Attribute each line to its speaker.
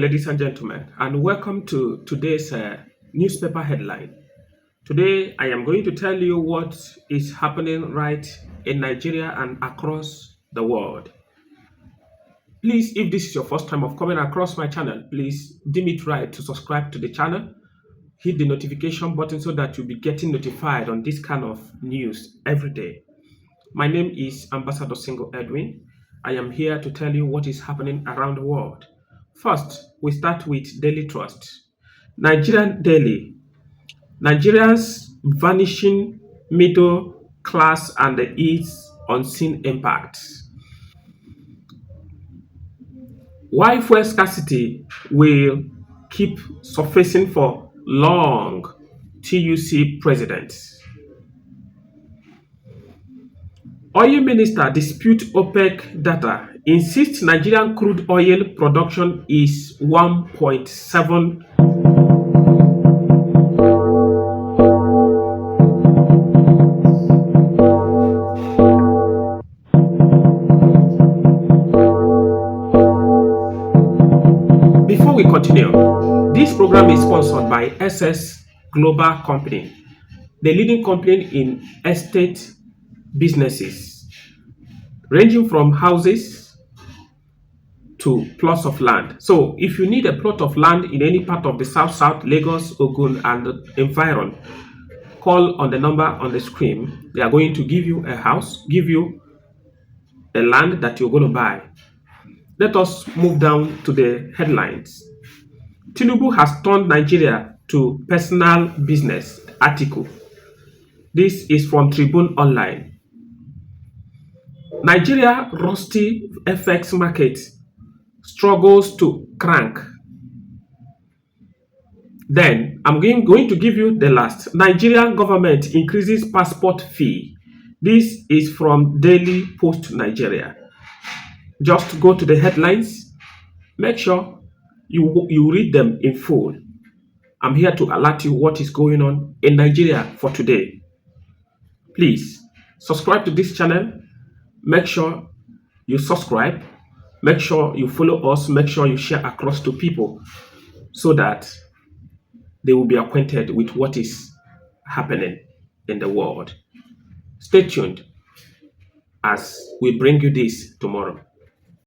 Speaker 1: morning, ladies and gentlemen, and welcome to today's newspaper headline. Today, I am going to tell you what is happening right in Nigeria and across the world. Please, if this is your first time of coming across my channel, please deem it right to subscribe to the channel, hit the notification button so that you'll be getting notified on this kind of news every day. My name is Ambassador Single Edwin. I am here to tell you what is happening around the world. First, we start with Daily Trust. Nigerian Daily. Nigeria's vanishing middle class and its unseen impact. Why fuel scarcity will keep surfacing for long? TUC president. Oil minister dispute OPEC data, insists Nigerian crude oil production is 1.7. Before we continue, this program is sponsored by SS Global Company, the leading company in estate businesses, ranging from houses to plots of land. So if you need a plot of land in any part of the South, Lagos, Ogun, and environ, call on the number on the screen. They are going to give you a house, give you a land that you're going to buy. Let us move down to the headlines. Tinubu has turned Nigeria to personal business article. This is from Tribune Online. Nigeria rusty FX market struggles to crank. Then I'm going to give you the last. Nigerian government increases passport fee. This is from Daily Post Nigeria. Just go to the headlines. Make sure you read them in full. I'm here to alert you what is going on in Nigeria for today. Please subscribe to this channel. Make sure you subscribe. Make sure you follow us. Make sure you share across to people so that they will be acquainted with what is happening in the world. Stay tuned as we bring you this tomorrow.